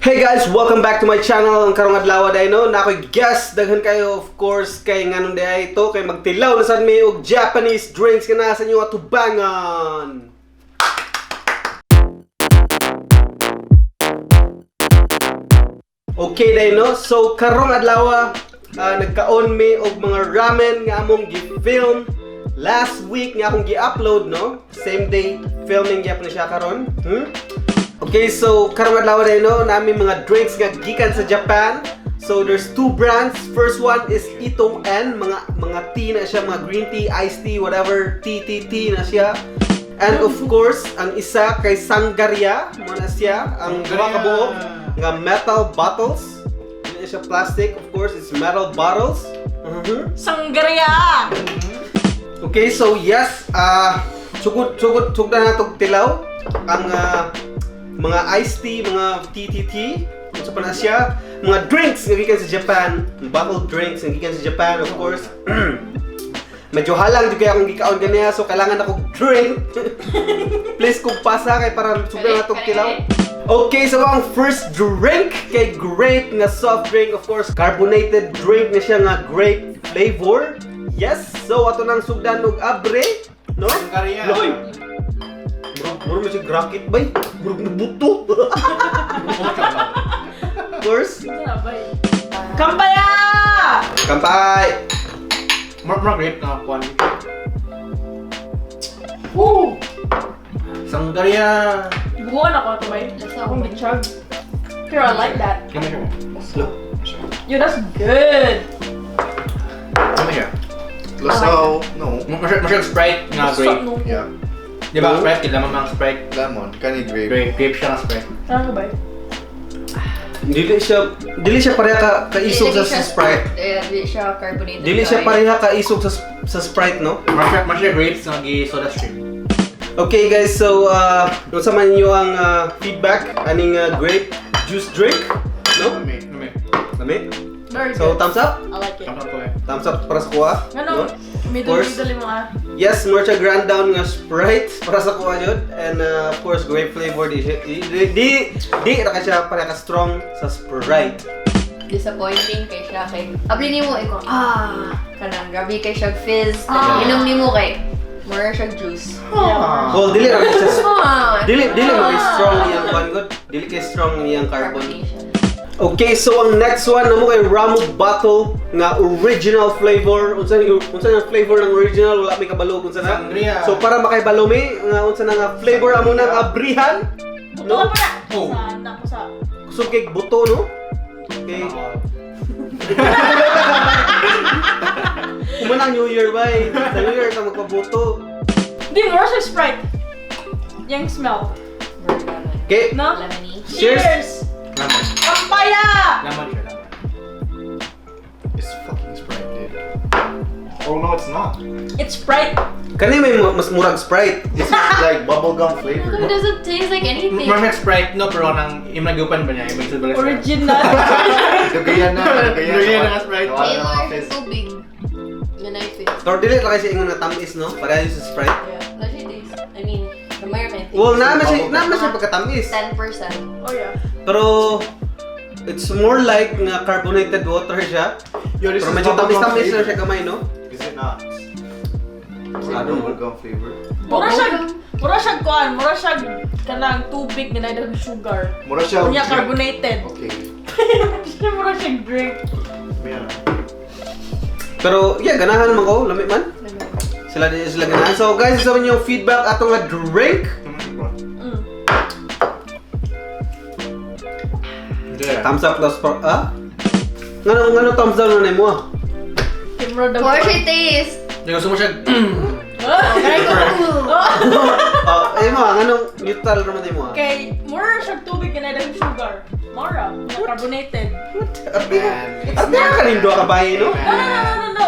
Hey guys, welcome back to my channel. Ang karong adlaw day no, na ako'y guest daghan kayo of course kay nganong day ito kay magtilaw na sad mi og Japanese drinks kana sa inyo atubangan. Okay day no. So karong adlaw nagkaon mi og mga ramen nga among gi-film last week nga akong gi-upload no. Same day filming gyapon siya karon. Okay, so karong adlaw day no, nami mga drinks nga gikan sa Japan. So there's two brands. First one is Ito N, mga tea na siya, mga green tea, iced tea, whatever, tea na siya. And of course, ang isa kay Sanggaria, mo na siya, ang duha ka buok nga metal bottles. Hindi siya plastic, of course, it's metal bottles. Sanggaria. Okay, so yes, sugod na natog tilaw ang mga iced tea, mga tea, sa pa na siya, mga drinks nga gikan sa Japan, bottled drinks nga gikan sa Japan, of course. Medyo halang jud kay akong gikaon ganiya, so kailangan ako drink. Please kung pasa kay para sugdan natog tilaw. Okay, so ang first drink kay grape nga soft drink, of course, carbonated drink na siya nga grape flavor. Yes, so ato nang sugdan og abre, no? Sanggaria. Muro mo siya grakit bay. Muro mo buto. Of course. Kampaya! Kampay! More grape na kuan. Woo! Sanggaria. Buwan ako ito bay. Akong bitchag. Pero I like that. Come here. Slow. Yo, that's good. Come here. Lasaw, no. Masyag Sprite nga grape. No. Yeah. Di ba Sprite? Kailangan mang Sprite. Lemon, kani grape. Grape siya nga Sprite. Ano ba? Dili siya pareha ka isog sa Sprite. Dili siya carbonated. Dili siya pareha ka isog sa Sprite, no? Masyag grapes nga gi-soda stream. Okay guys, so kung sa man niyo ang feedback aning grape juice drink, no? Lami? Very So good. thumbs up? I like it. Thumbs up para sa kuha. Ano? Middle yung mga. Yes, more siya grand down nga Sprite para sa kuha jud, and of course grape flavor di ra ka siya para ka strong sa Sprite. Disappointing kay siya kay. Abli nimo ikaw. Kanang grabe kay siya fizz. Ah. Inom nimo kay. More siya juice. Well, dili ra siya dili mo kay strong Ah. iyang one good. Dili kay strong iyang carbon. Carbonation. Okay, so ang next one namo kay Ramu bottle nga original flavor. Unsa yung flavor ng original wala may kabalo unsa na. Sangria. So para makahibalo mi nga unsa na nga flavor amo nang abrihan. Buto pa na. Oh. Sa. Kusog kay buto no. Okay. Kumanang New Year bay. Sa New Year ta magpabuto. Di mo siya Sprite. Yung smell. Okay. No? Lemony. Cheers. Lemon. Kampaya! Lemon siya, lemon. It's fucking Sprite, dude. Oh no, it's not. It's Sprite. Kani may mas murag Sprite. This is like bubblegum flavor. It doesn't taste like anything. Masyag Sprite no, pero nang imnagupan ba niya? May silbala siya. Original. Dagayan na. Dagayan na nga Sprite. Wala na Taylor, mga fizz. tubig. Ganay fizz. Or dili lang kasi ingon na tamis no. Para sa Sprite. Yeah. That shit taste. I mean, the American taste. Well, naman siya pagkatamis. 10%. Oh yeah. Pero it's more like nga carbonated water siya. Yo, this Pero is medyo bubblegum tamis-tamis lang flavor. siya kamay, no? Is it not? I don't know. Bubblegum flavor. Mura siya kuan, mura siya kanang tubig na naidag sugar. Mura siya. Kunya carbonated. Okay. Mura siya drink. Yeah. Pero yeah, ganahan naman ko, lami man. Sila ganahan. So guys, isa man yung feedback atong nga drink. Thumbs up plus for Ngano thumbs down na mo? Mura daw. More siya taste. Hindi gusto mo siya. Mo, ngano neutral naman mo? Okay, mura siya tubig na naidag sugar. Mura, carbonated. At na kanin do ka bahay, no? No.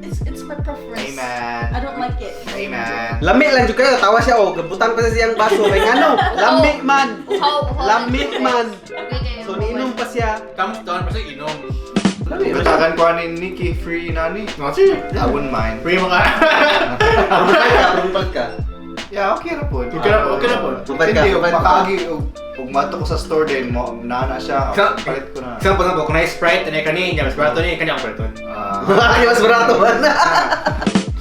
It's my preference. Hey man. I don't like it. Hey man. Lami lang jud kayo, tawa siya gabutan pa sa siyang baso kay ngano? Lami man. Lami man. So niinom pa siya. Thumbs down, basta inom. Lami man. Matakan ko ni Nikki free nani. I wouldn't mind. Free mo ka. Rumpal ka. Yeah, okay na po. Okay na po. Mabait ka, Hindi, mabait ka. makagi og Kung mato ko sa store din, nana siya, palit ko na. Example na po, kung na-Sprite, na kani, mas barato ni, kanya ang barato. Ay, mas barato man.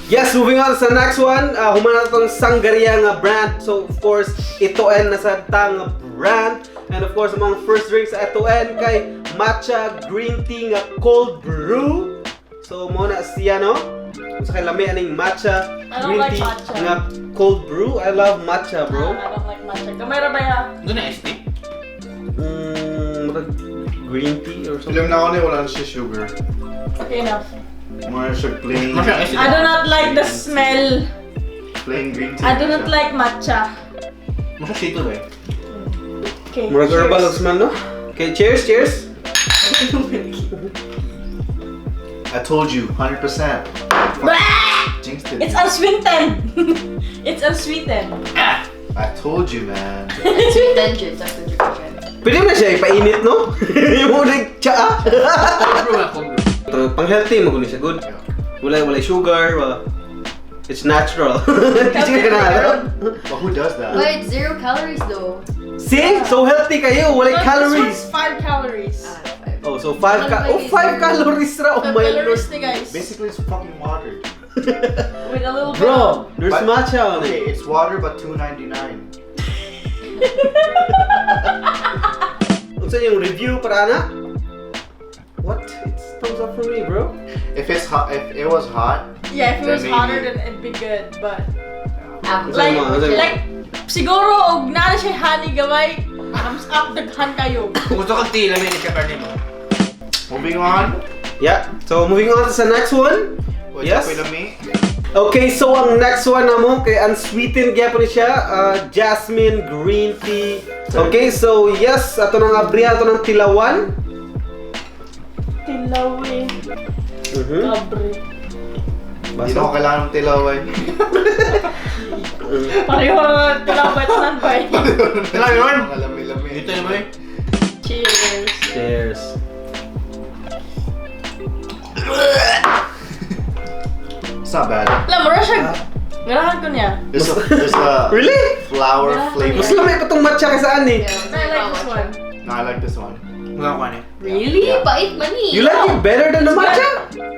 Yes, moving on sa next one. Humana itong Sanggaria nga brand. So, of course, itoen na sa tang brand. And of course, among first drinks sa itoen kay matcha green tea nga cold brew. So, muna siya, no? Sa kay lami aning matcha I don't green like tea matcha. nga cold brew. I love matcha, bro. I don't like matcha. Kamera ba ya? Doon na ST? Green tea or something. Film na ako na wala siya sugar. Okay enough. More siya plain, Masya ST. I do not like the smell. plain green tea. I do not like matcha. Masya sito ba eh? Okay. Murag cheers. herbal ang smell, no? Okay, cheers, cheers. I told you, 100%. Bah! Jinxed it. It's unsweetened. It's unsweetened. I told you, man. Sweet tension, sa contribution. Pwede na siya ipainit, no? Yung unang tsaa. Bro, ako. Pero pang healthy, magunin siya good. Wala sugar, it's natural. Kasi ka na, no? But who does that? But it's 0 calories though. See? So healthy kayo, wala But calories. This one's 5 calories. Oh, so 5 calories ra. Oh 5 my calories lord. ni guys. Basically, it's fucking water. With a little bit Bro, there's But- matcha on Okay, it. it's water but $2.99. Unsa yung review para na? What? It's thumbs up for me, bro. If it's hot, if it was hot, Yeah, if it was Then hotter maybe. then it'd be good, but Like- like siguro og naa siya honey gamay, thumbs up daghan kayo. Kung gusto kang tea, lamin siya party mo. moving on. Yeah. So moving on to the next one. What's Yes. up with me? Okay, so ang next one namo kay unsweetened gyapon siya, jasmine green tea. Okay, so yes, ato nang abriya ato ng tilawan. Tilawi. Abre. Hindi na ako kailangan ng tilawan. Pareho na tilaway tanan bay. Tila yun! Mga lami-lami. Dito naman eh. Cheers. Cheers. It's not bad. Alam mo ra siya. Ganahan ko niya. There's a Really? flower Yeah. flavor. Mas lamay pa tong matcha kaysa ani. I like this one. No, I like this one. Mga kwan eh. Really? Yeah. Bait man eh. You like it better than the matcha?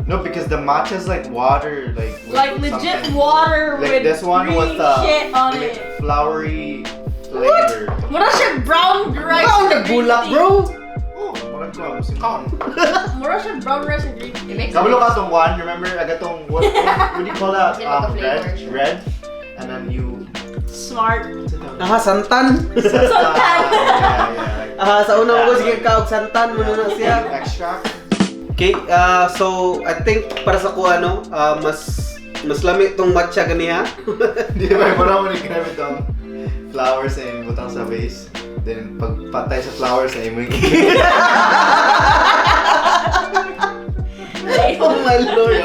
No, because the matcha is like water, like with Like legit something. water Like with this one green with shit on with it. flowery flavor. Mura siya brown rice. Wow, with green nagbulak, tea. bro. Oh, murag ko musin Kaon. Mura siya brown rice and green It tea. makes Kabalo ka tong one, remember? I got tong what do you call that? Give it a flavor. Red, and then you. Smart. Aha, santan. Yeah. Sa una ko sige kaog santan mo na siya. Extract. Okay, so I think para sa ko ano, mas lami tong matcha ganiha. Di ba mo ni kinamit tong flowers na butang sa vase. Then pag patay sa flowers ay mo Oh my lord.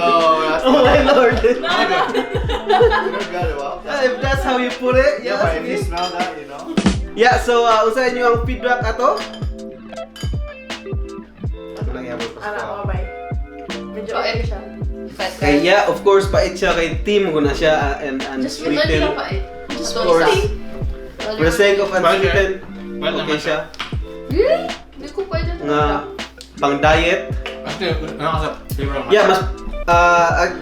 Oh my lord. If that's how you put it, Yeah, yeah, but if you sige. smell that, you know. Yeah, so usahin niyo ang feedback ato. Ito lang yabot pa Ano, sa. bye. Medyo Oh, okay siya. Fat Kay guy. yeah, of course pait siya kay team ko na siya and Just with lang sweetened. pa eh. Of course. For the sake of unsweetened, Well, okay siya. Really? Hindi ko pwede Nga pang diet. Actually, ano ka sa flavor ng Yeah, mas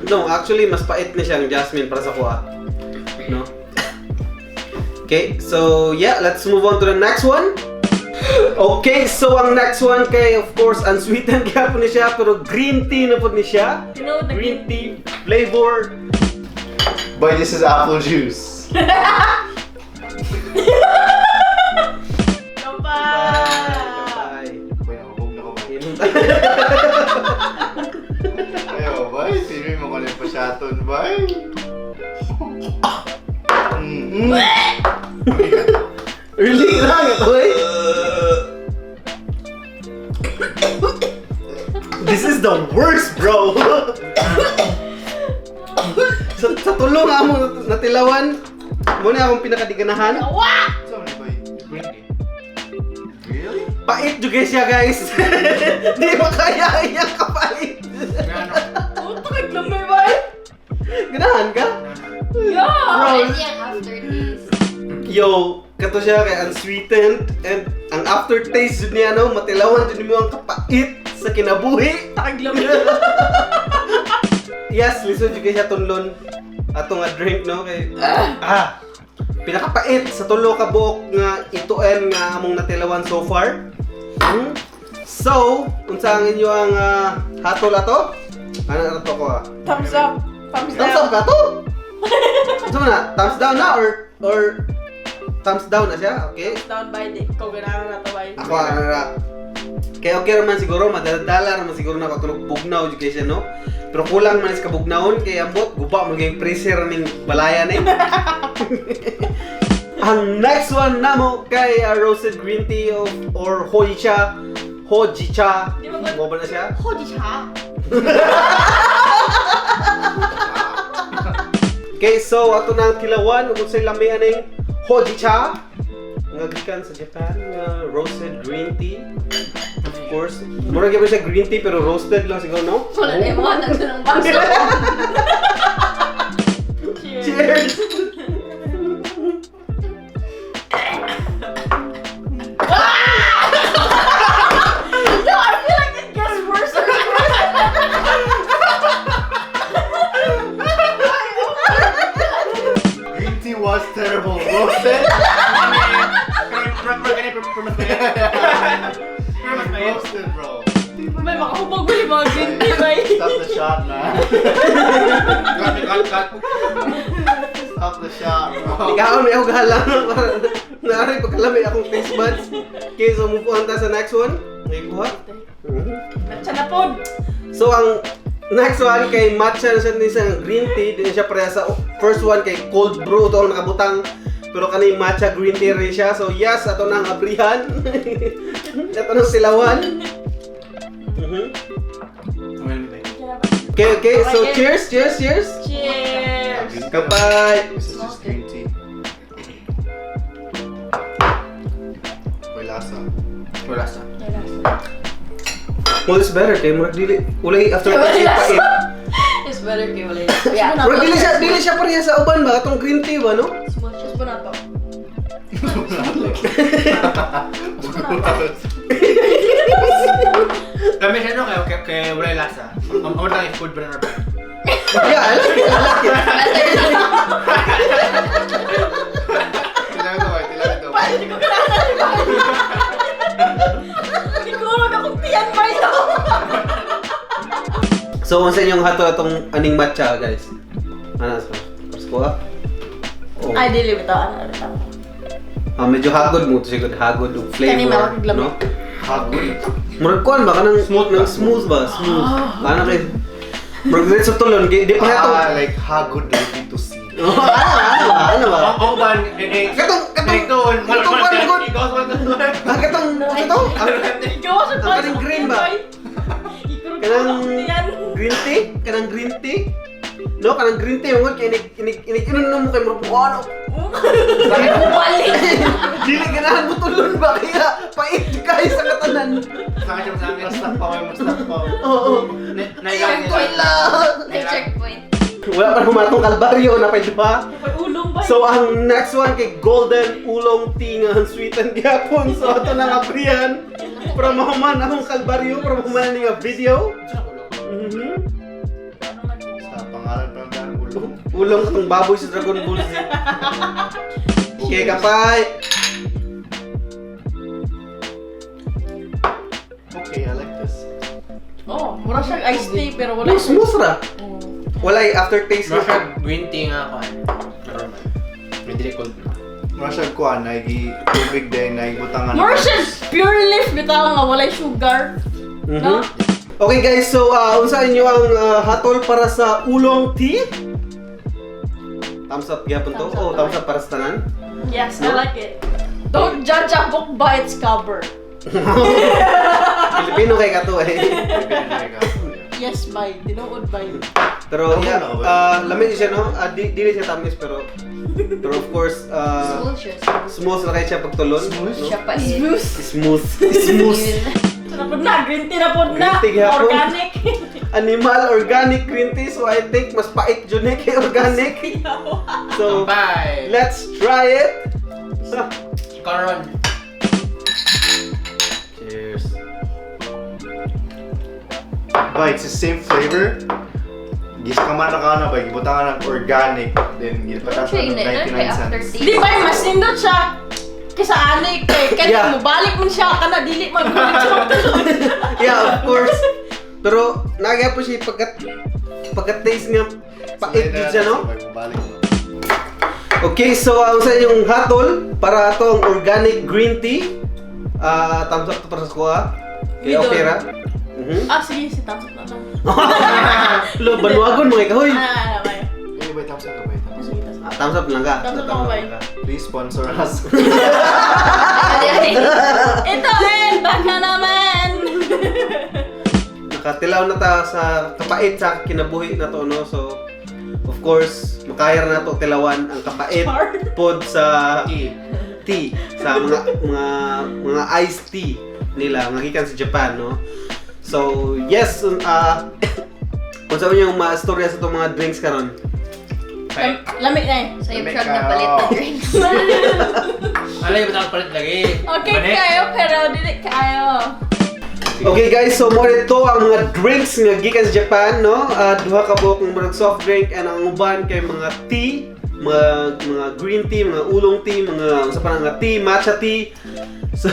no, actually mas pait na siya ang jasmine para sa kuha. No. Okay, so yeah, let's move on to the next one. Okay, so ang next one kay of course unsweetened kaya po ni siya pero green tea na po ni siya. You know the Green tea flavor. But this is apple juice. Kampa! Wait, nahubog na ko ba? Inom Ayo, bay. Sino mo ko pa shaton, bay? Really lang ito eh. This is the worst, bro. sa tulong nga mo natilawan, muna akong pinakadiganahan. Awa! Saan ni bay? green tea. Really? Pait juga siya, guys. Di makaya iyang kapait. Ano? Puto naglamay ba? Ganahan ka? Yeah! Bro. Pwede yung aftertaste. Yo, kato siya kay unsweetened and ang aftertaste jud niya no, matilawan jud mo ang kapait sa kinabuhi. Takaglam. Yes, lisod jud kay siya tunlon ato nga drink no kay pinakapait sa tulo ka buok nga ituan nga among natilawan so far. So, unsa ang inyo ang hatol ato? Ano na to ko Thumbs up. Thumbs Thumbs up down. ka to? Unsa man na? Thumbs down na or thumbs down na siya? Okay. Down by the. Ikaw ganahan na to by. Ako ano na. Kaya okay naman siguro, madadala naman siguro na katulog bugnaw education, no? Pero kulang man is kabugnawon, kaya ambot, guba mo yung pressure ng balayan eh. Ang next one namo kay roasted green tea or hojicha. Hojicha. Di ba ba- Mo ba na siya? Hoji cha. Okay, so ato na ang kilawan, kung sa'y lami aning hojicha. Nga gikan sa Japan, nga roasted green tea. Of course. Mura gyud siya green tea pero roasted lang siguro, no? Wala na yung mga nagdo ng baso. Cheers. Cheers! No, I feel like it gets worse and worse. Green tea was terrible. Roasted? Roasted, bro. May makahubog ba yung mga green tea ba? Stop the shot, man. Stop the shot, bro. Ikaw may ako galang para naaray pagkalami akong taste buds. Okay, so move on ta sa next one. May kuha. Natsa na pod. So ang next one kay matcha na siya ni isang green tea, din siya pareha sa first one kay cold brew to ang nakabutang. Pero kanay matcha green tea rin siya. So yes, ato na ang abrihan. Ato na silawan. Okay, so cheers. Cheers. Kapay. This is just green tea. May lasa. Wala sa. Well, it's better kay murag dili. Ulay after Wala pait. It's better kay wala. Yeah. Murag dili siya pareha sa uban ba atong green tea ba no? Small cheese ba na to? Kami siya no, kaya wala lasa. Ang lang yung food banana bread. Yeah, I like it. Tilagan to, boy. Tilagan to. Paano ko kailangan? Siguro na kung tiyan ba ito? So, unsa inyong hato atong aning matcha, guys? Ano sa? Pasko. Oh. Ay, dili bitaw. Medyo hagod mo to sigud hagod og Kani flavor, mawag lamig. no? Hagod. Murag kuan ba kanang smooth ba? Smooth. Ano kay murag dili sa tulon, di pa hato. Like, hagod ready to see. Ano ba? Ako ba? Katong Ikaw sa Ang kaning green ba? Kanang green tea? No, kanang green tea mo kay inig-inom mo kay mo ano? Balik! Dili ganahan mo tulon ba kaya pait kay sa katanan. Sa akin sa akin. Mastak pa, may mastak pa. Oo. Nailang nila. Nag-checkpoint. Wala pa humatong kalbaryo na pay diba? May ulong ba? So ang next one kay golden oolong tea nga sweeten gyapon. So ato na nga priyan para mahuman akong kalbaryo para mahuman ni nga video. Sa pangalan pa ng ulo. Ulong katong baboy sa Dragon Ball Z. Okay, kapay. Okay, I like this. Oh, mura siyang iced tea pero wala Smooth ra. Wala aftertaste Mura na. siya green tea nga ako. Normal. Hindi cold na. Mura siya kuha, naigi tubig din, naibutangan. Mura siyang pure leaf bitaw nga walay sugar. No? Okay guys, so unsa inyo ang hatol para sa ulong tea? Thumbs up gyapon to. Thumbs up. Thumbs up para sa tanan. Yes, I like it. Don't judge a book by its cover. Pilipino kay kato eh. Yes, by. Tinuod by. Pero Okay yeah, na ba? lamig siya no. Dili siya tamis pero of course Smooth siya. smooth na kay siya pagtulon. Smooth? No? Siya pa eh. Smooth. Smooth. Napod na, green tea na pod na. Green tea gyapon. Organic. Animal organic green tea, so I think mas pait jud ni kay organic. So Bye! let's try it. karon. Cheers. Ba, it's the same flavor. Gis ka man na ba, gibutangan ng organic, then gipatas Siya ng yun, 99 after cents. Di ba mas nindot siya? Kaysa ani kay Yeah. mo balik man siya kana dili man mo siya. Yeah, of course. Pero nagya po siya pagka-taste nga pait gid siya, no? Balik mo. Okay, so ang sa inyong hatol para ato ang organic green tea. Thumbs up to para sa kuha. Okay, Midol. okay ra. Ah, sige, si Tamsot na lang. Lo, banwagon mga kahoy. Bay. Eh, wait, thumbs up ka, wait. Thumbs up. Sige, tas. Thumbs up lang ka. Thumbs up lang, bay. Please sponsor us. Ito, back na naman! Nakatilaw na ta sa kapait sa kinabuhi na to, no? So, of course, makayar na to tilawan ang kapait Char. pod sa Tea. tea, sa mga iced tea nila, mga gikan sa Japan, no? So, yes, kung saan yung mga storya sa itong mga drinks karon. Lamig na eh. So yung shot na palit na drinks. Alay ba tawag palit lagi? Okay Manik. kayo, pero dili kayo. Okay guys, so mo ito ang mga drinks nga gikan sa Japan, no? Duha ka buok ng mga soft drink and ang uban kay mga tea, mga green tea, mga ulong tea, mga usa pa nga tea, matcha tea. So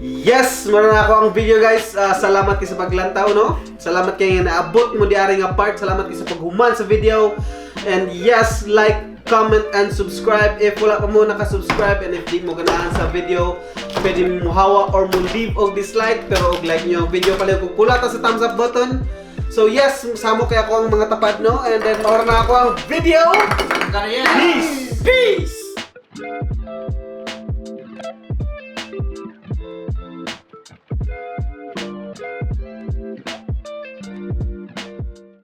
yes, mara na ako ang video guys. Salamat kay sa paglantaw, no? Salamat kay nga naabot mo di ari nga part. Salamat kay sa paghuman sa video. And yes, like, comment, and subscribe if wala pa mo naka-subscribe, and if di mo ganahan sa video, pwede mo hawa or mo leave og dislike, pero og like nyo ang video pala kung kulata sa thumbs up button. So yes, samo kay ako ang mga tapad, no? And then maura na ako ang video. Tara yan. Peace! Peace!